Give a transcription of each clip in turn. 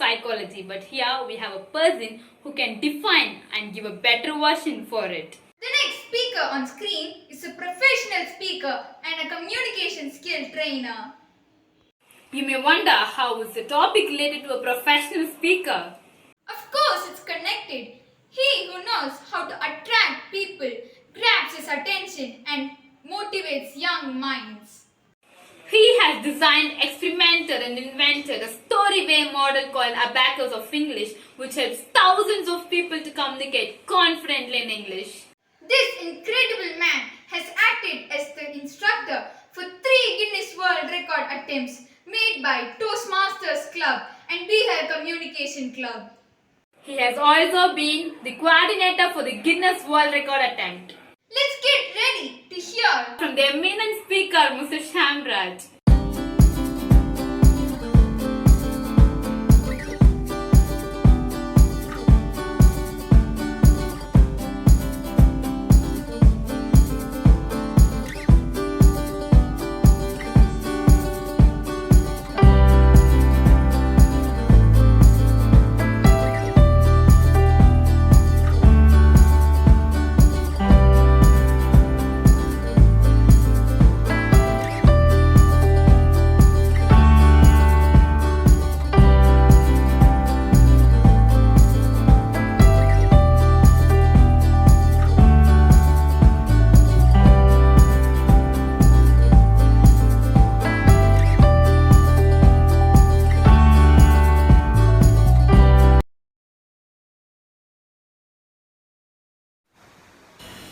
psychology, but here we have a person who can define and give a better version for it. The next speaker on screen is a professional speaker and a communication skill trainer. You may wonder, how is the topic related to a professional speaker? Of course, it's connected. He who knows how to attract people, grabs his attention and motivates young minds. He has designed, experimented and invented a story-way model called Abacus of English, which helps thousands of people to communicate confidently in English. This incredible man has acted as the instructor for 3 Guinness World Record attempts made by Toastmasters Club and Bihar Communication Club. He has also been the coordinator for the Guinness World Record attempt. Let's get ready to hear From the eminent speaker, Mr. Shamraj.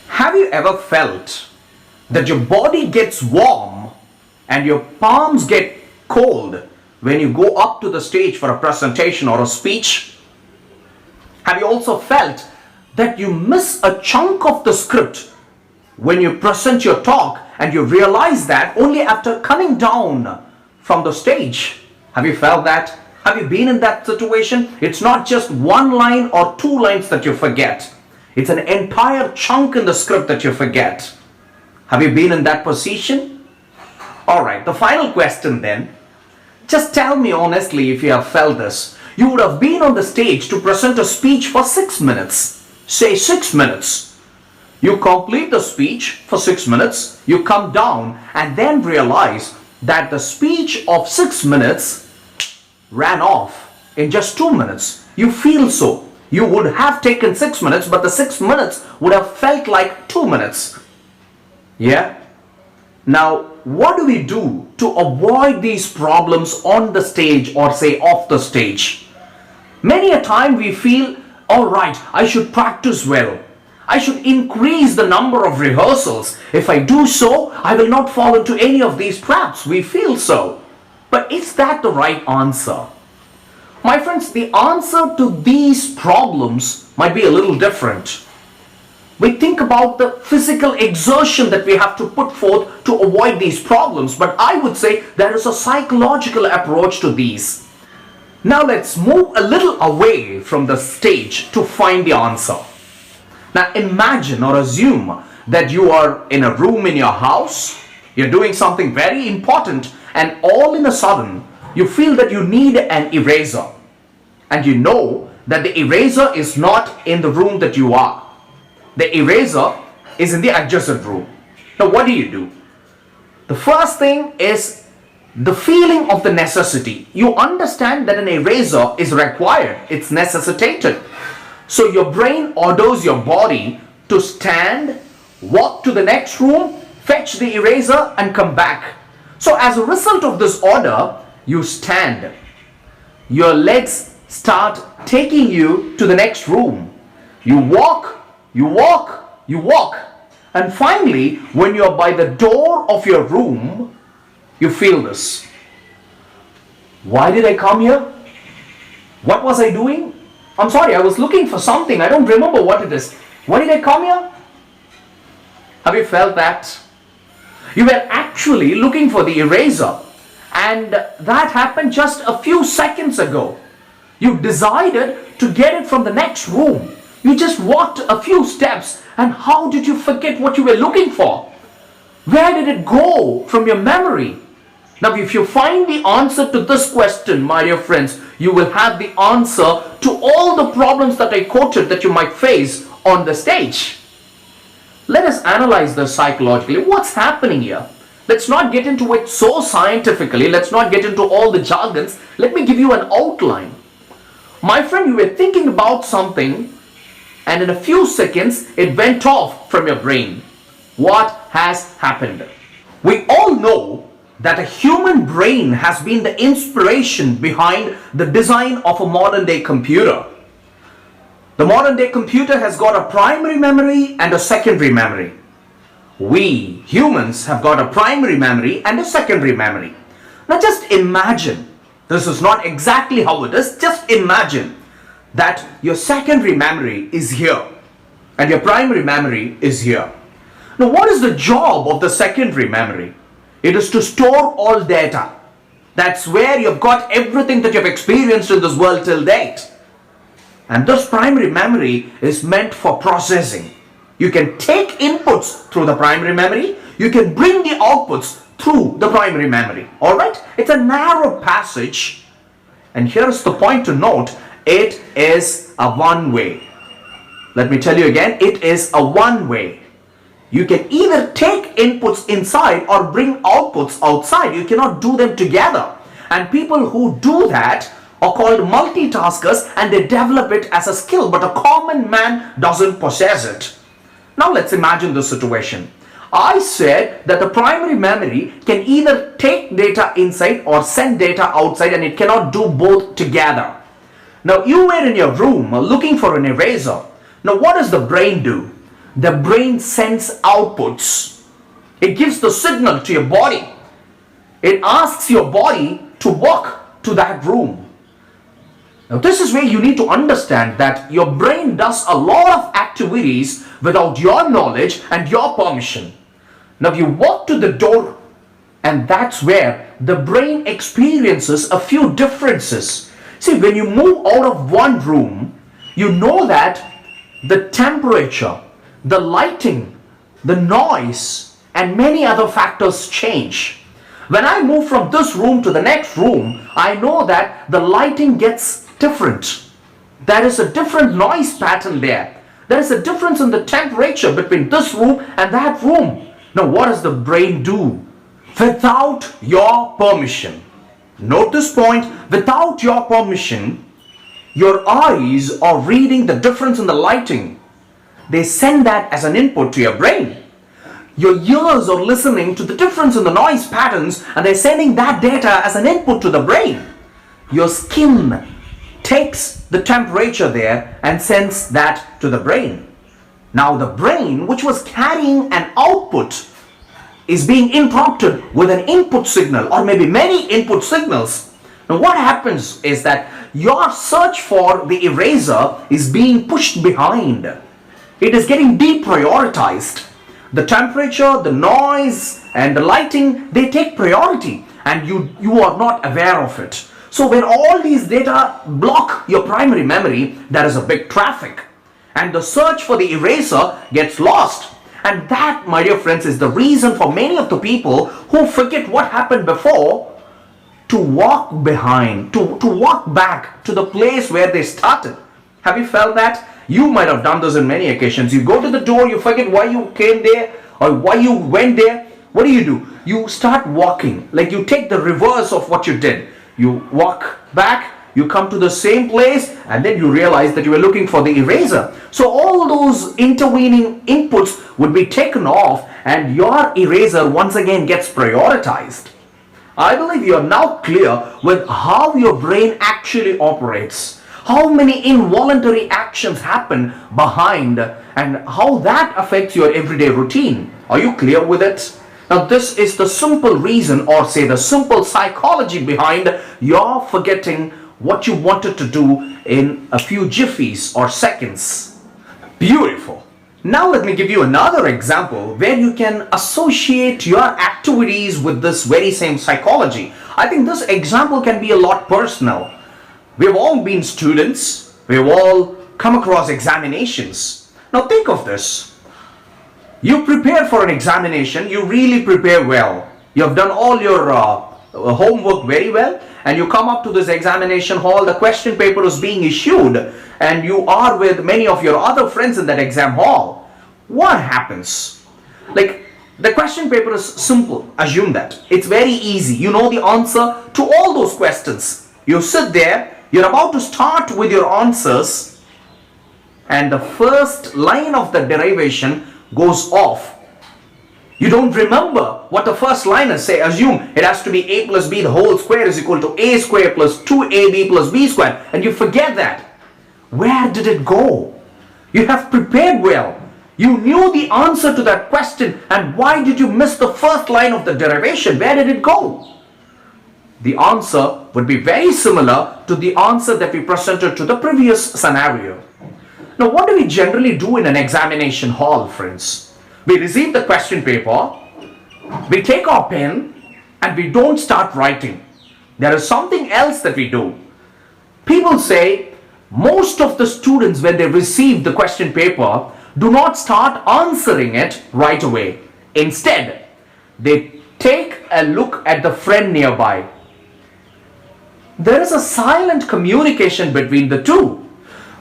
Have you ever felt that your body gets warm and your palms get cold when you go up to the stage for a presentation or a speech? Have you also felt that you miss a chunk of the script when you present your talk and you realize that only after coming down from the stage? Have you felt that? Have you been in that situation? It's not just 1 line or 2 lines that you forget. It's an entire chunk in the script that you forget. Have you been in that position? Alright, the final question then. Just tell me honestly if you have felt this. You would have been on the stage to present a speech for 6 minutes. Say 6 minutes. You complete the speech for 6 minutes. You come down and then realize that the speech of 6 minutes ran off in just 2 minutes. You feel so. You would have taken 6 minutes, but the 6 minutes would have felt like 2 minutes. Yeah? Now, what do we do to avoid these problems on the stage or say off the stage? Many a time we feel, alright, I should practice well. I should increase the number of rehearsals. If I do so, I will not fall into any of these traps. We feel so. But is that the right answer? My friends, the answer to these problems might be a little different. We think about the physical exertion that we have to put forth to avoid these problems, but I would say there is a psychological approach to these. Now let's move a little away from the stage to find the answer. Now imagine or assume that you are in a room in your house, you're doing something very important, and all in a sudden you feel that you need an eraser. And you know that the eraser is not in the room that you are. The eraser is in the adjacent room. Now what do? The first thing is the feeling of the necessity. You understand that an eraser is required. It's necessitated. So your brain orders your body to stand, walk to the next room, fetch the eraser and come back. So as a result of this order, you stand. Your legs start taking you to the next room. You walk, you walk, you walk. And finally, when you're by the door of your room, you feel this. Why did I come here? What was I doing? I'm sorry, I was looking for something. I don't remember what it is. Why did I come here? Have you felt that? You were actually looking for the eraser. And that happened just a few seconds ago. You decided to get it from the next room. You just walked a few steps, and how did you forget what you were looking for? Where did it go from your memory? Now, if you find the answer to this question, my dear friends, you will have the answer to all the problems that I quoted that you might face on the stage. Let us analyze this psychologically. What's happening here? Let's not get into it so scientifically. Let's not get into all the jargons. Let me give you an outline. My friend, you were thinking about something and in a few seconds it went off from your brain. What has happened? We all know that a human brain has been the inspiration behind the design of a modern day computer. The modern day computer has got a primary memory and a secondary memory. We humans have got a primary memory and a secondary memory. Now just imagine, this is not exactly how it is, just imagine that your secondary memory is here and your primary memory is here. Now what is the job of the secondary memory? It is to store all data. That's where you've got everything that you've experienced in this world till date. And this primary memory is meant for processing. You can take inputs through the primary memory. You can bring the outputs through the primary memory. Alright? It's a narrow passage. And here's the point to note. It is a one-way. Let me tell you again. It is a one-way. You can either take inputs inside or bring outputs outside. You cannot do them together. And people who do that are called multitaskers and they develop it as a skill, but a common man doesn't possess it. Now let's imagine this situation. I said that the primary memory can either take data inside or send data outside, and it cannot do both together. Now you were in your room looking for an eraser. Now what does the brain do? The brain sends outputs. It gives the signal to your body. It asks your body to walk to that room. Now this is where you need to understand that your brain does a lot of activities without your knowledge and your permission. Now you walk to the door, and that's where the brain experiences a few differences. See, when you move out of one room, you know that the temperature, the lighting, the noise, and many other factors change. When I move from this room to the next room, I know that the lighting gets different. There is a different noise pattern there. There is a difference in the temperature between this room and that room. Now what does the brain do? Without your permission. Note this point. Without your permission, your eyes are reading the difference in the lighting. They send that as an input to your brain. Your ears are listening to the difference in the noise patterns, and they're sending that data as an input to the brain. Your skin takes the temperature there and sends that to the brain. Now the brain, which was carrying an output, is being interrupted with an input signal or maybe many input signals. Now what happens is that your search for the eraser is being pushed behind. It is getting deprioritized. The temperature, the noise, and the lighting, they take priority, and you are not aware of it. So when all these data block your primary memory, there is a big traffic, and the search for the eraser gets lost. And that, my dear friends, is the reason for many of the people who forget what happened before to walk behind, to walk back to the place where they started. Have you felt that? You might have done this on many occasions. You go to the door, you forget why you came there or why you went there. What do? You start walking, like you take the reverse of what you did. You walk back, you come to the same place, and then you realize that you were looking for the eraser. So all those intervening inputs would be taken off, and your eraser once again gets prioritized. I believe you are now clear with how your brain actually operates, how many involuntary actions happen behind, and how that affects your everyday routine. Are you clear with it? Now this is the simple reason, or say the simple psychology behind your forgetting what you wanted to do in a few jiffies or seconds. Beautiful. Now let me give you another example where you can associate your activities with this very same psychology. I think this example can be a lot personal. We've all been students. We've all come across examinations. Now think of this. You prepare for an examination. You really prepare well. You have done all your homework very well, and you come up to this examination hall, the question paper is being issued, and you are with many of your other friends in that exam hall. What happens? Like, the question paper is simple. Assume that. It's very easy. You know the answer to all those questions. You sit there, you're about to start with your answers, and the first line of the derivation goes off. You don't remember what the first line is. Say, assume it has to be a plus b the whole square is equal to a square plus 2ab plus b square, and you forget that. Where did it go? You have prepared well. You knew the answer to that question, and why did you miss the first line of the derivation? Where did it go? The answer would be very similar to the answer that we presented to the previous scenario. Now, what do we generally do in an examination hall, friends? We receive the question paper, we take our pen, and we don't start writing. There is something else that we do. People say most of the students, when they receive the question paper, do not start answering it right away. Instead, they take a look at the friend nearby. There is a silent communication between the two.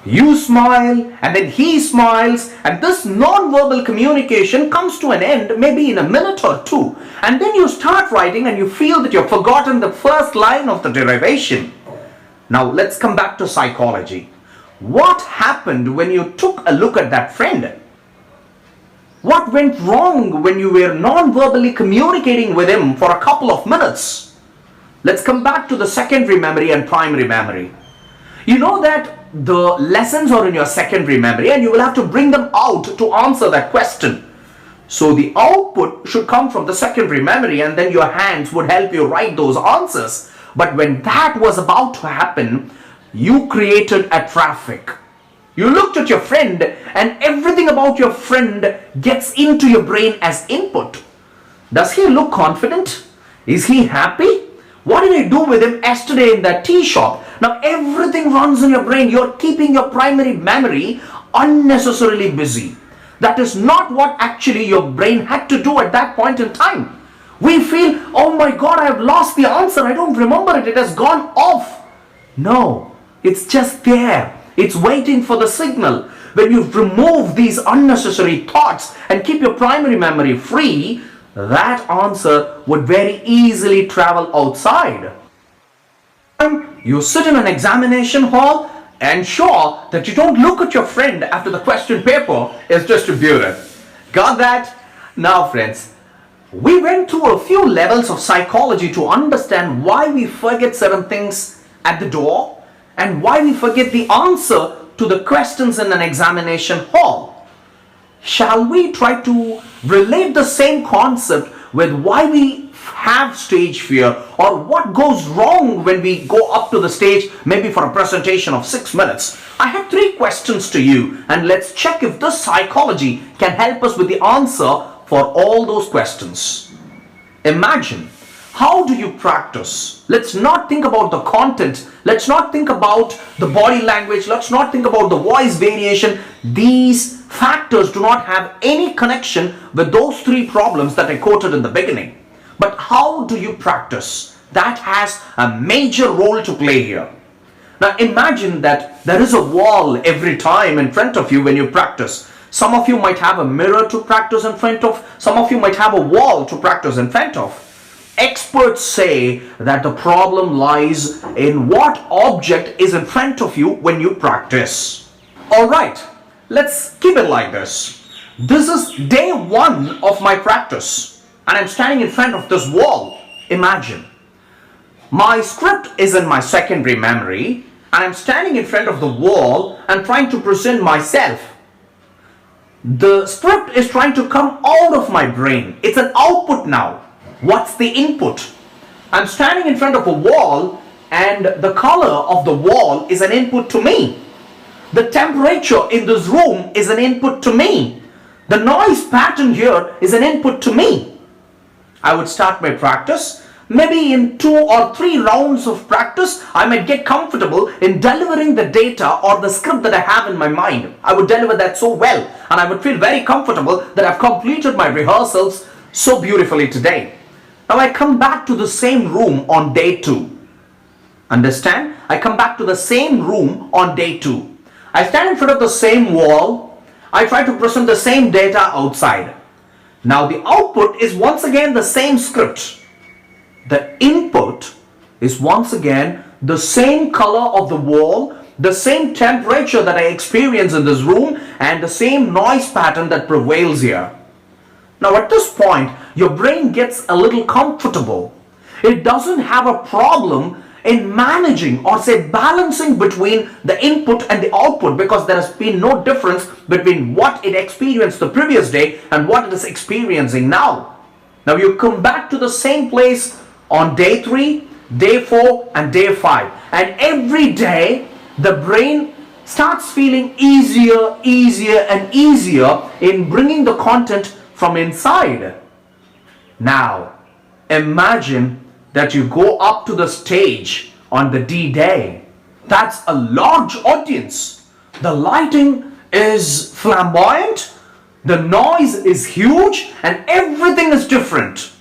You smile, and then he smiles, and this non-verbal communication comes to an end maybe in a minute or two. And then you start writing and you feel that you've forgotten the first line of the derivation. Now let's come back to psychology. What happened when you took a look at that friend? What went wrong when you were non-verbally communicating with him for a couple of minutes? Let's come back to the secondary memory and primary memory. You know that the lessons are in your secondary memory, and you will have to bring them out to answer that question. So the output should come from the secondary memory, and then your hands would help you write those answers. But when that was about to happen, you created a traffic. You looked at your friend, and everything about your friend gets into your brain as input. Does he look confident? Is he happy? What did I do with him yesterday in that tea shop? Now everything runs in your brain. You're keeping your primary memory unnecessarily busy. That is not what actually your brain had to do at that point in time. We feel, oh my God, I have lost the answer. I don't remember it. It has gone off. No, it's just there. It's waiting for the signal. When you remove these unnecessary thoughts and keep your primary memory free, that answer would very easily travel outside. You sit in an examination hall, ensure that you don't look at your friend after the question paper is distributed. Got that? Now friends, we went through a few levels of psychology to understand why we forget certain things at the door and why we forget the answer to the questions in an examination hall. Shall we try to relate the same concept with why we have stage fear, or what goes wrong when we go up to the stage maybe for a presentation of 6 minutes? I have 3 questions to you, and let's check if this psychology can help us with the answer for all those questions. Imagine, how do you practice? Let's not think about the content. Let's not think about the body language. Let's not think about the voice variation. These factors do not have any connection with those 3 problems that I quoted in the beginning. But how do you practice? That has a major role to play here. Now imagine that there is a wall every time in front of you when you practice. Some of you might have a mirror to practice in front of. Some of you might have a wall to practice in front of. Experts say that the problem lies in what object is in front of you when you practice. Alright, let's keep it like this. This is day 1 of my practice, and I'm standing in front of this wall. Imagine. My script is in my secondary memory, and I'm standing in front of the wall and trying to present myself. The script is trying to come out of my brain. It's an output now. What's the input? I'm standing in front of a wall, and the color of the wall is an input to me. The temperature in this room is an input to me. The noise pattern here is an input to me. I would start my practice. Maybe in 2 or 3 rounds of practice, I might get comfortable in delivering the data or the script that I have in my mind. I would deliver that so well, and I would feel very comfortable that I've completed my rehearsals so beautifully today. Now I come back to the same room on day 2. Understand? I come back to the same room on day 2. I stand in front of the same wall. I try to present the same data outside. Now the output is once again the same script. The input is once again the same color of the wall, the same temperature that I experience in this room, and the same noise pattern that prevails here. Now at this point, your brain gets a little comfortable. It doesn't have a problem in managing or say balancing between the input and the output, because there has been no difference between what it experienced the previous day and what it is experiencing now. Now you come back to the same place on day 3, day 4 and day 5, and every day the brain starts feeling easier and easier in bringing the content from inside. Now imagine that you go up to the stage on the D-Day. That's a large audience. The lighting is flamboyant, the noise is huge, and everything is different.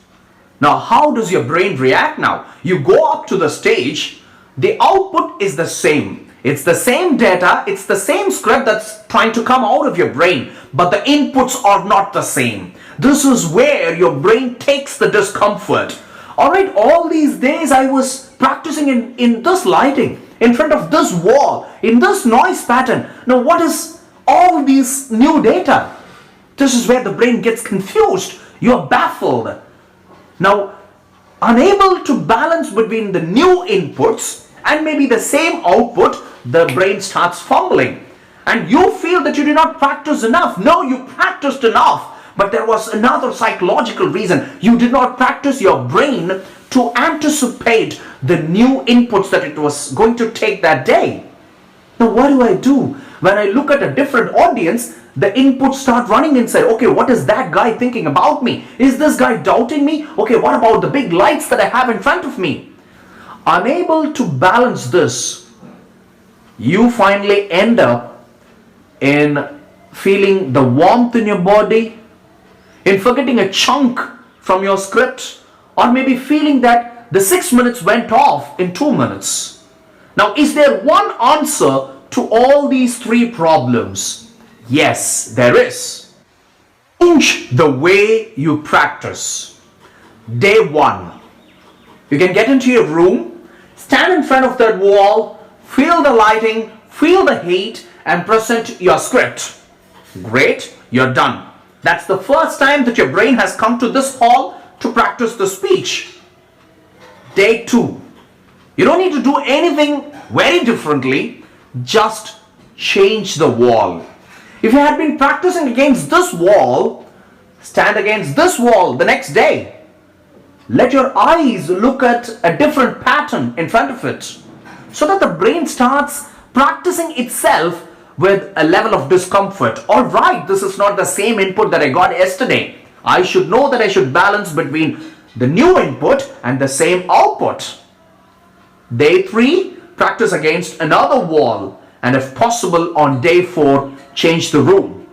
Now how does your brain react now? You go up to the stage, the output is the same. It's the same data, it's the same script that's trying to come out of your brain, but the inputs are not the same. This is where your brain takes the discomfort. Alright, all these days I was practicing in this lighting, in front of this wall, in this noise pattern. Now what is all these new data? This is where the brain gets confused. You're baffled. Now, unable to balance between the new inputs and maybe the same output, the brain starts fumbling. And you feel that you did not practice enough. No, you practiced enough. But there was another psychological reason. You did not practice your brain to anticipate the new inputs that it was going to take that day. Now what do? When I look at a different audience, the inputs start running inside. Okay, what is that guy thinking about me? Is this guy doubting me? Okay, what about the big lights that I have in front of me? Unable to balance this, you finally end up in feeling the warmth in your body, in forgetting a chunk from your script, or maybe feeling that the 6 minutes went off in 2 minutes. Now, is there one answer to all these 3 problems? Yes, there is. Change the way you practice. Day 1. You can get into your room, stand in front of that wall, feel the lighting, feel the heat, and present your script. Great, you're done. That's the first time that your brain has come to this hall to practice the speech. Day 2. You don't need to do anything very differently, just change the wall. If you had been practicing against this wall, stand against this wall the next day. Let your eyes look at a different pattern in front of it, so that the brain starts practicing itself with a level of discomfort. Alright, this is not the same input that I got yesterday. I should know that I should balance between the new input and the same output. Day 3, practice against another wall, and if possible on day 4, change the room,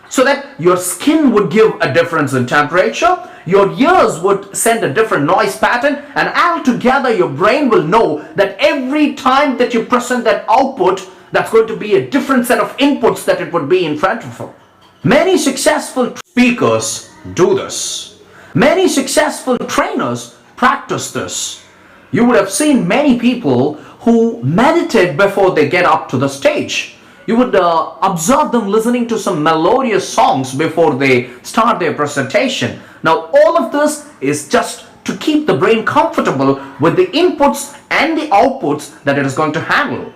so that your skin would give a difference in temperature, your ears would send a different noise pattern, and altogether your brain will know that every time that you present that output, that's going to be a different set of inputs that it would be in front of you. Many successful speakers do this. Many successful trainers practice this. You would have seen many people who meditate before they get up to the stage. You would observe them listening to some melodious songs before they start their presentation. Now all of this is just to keep the brain comfortable with the inputs and the outputs that it is going to handle.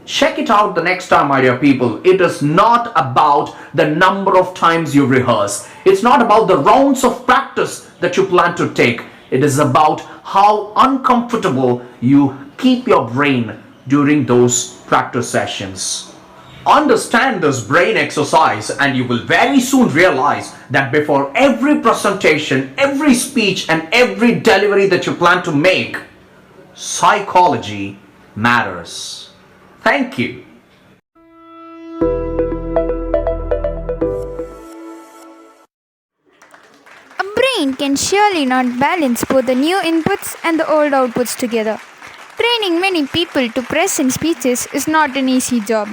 Check it out the next time, my dear people. It is not about the number of times you rehearse. It's not about the rounds of practice that you plan to take. It is about how uncomfortable you keep your brain during those practice sessions. Understand this brain exercise and you will very soon realize that before every presentation, every speech and every delivery that you plan to make, psychology matters. Thank you. A brain can surely not balance both the new inputs and the old outputs together. Training many people to present speeches is not an easy job.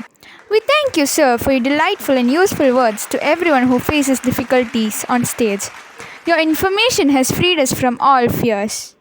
We thank you, sir, for your delightful and useful words to everyone who faces difficulties on stage. Your information has freed us from all fears.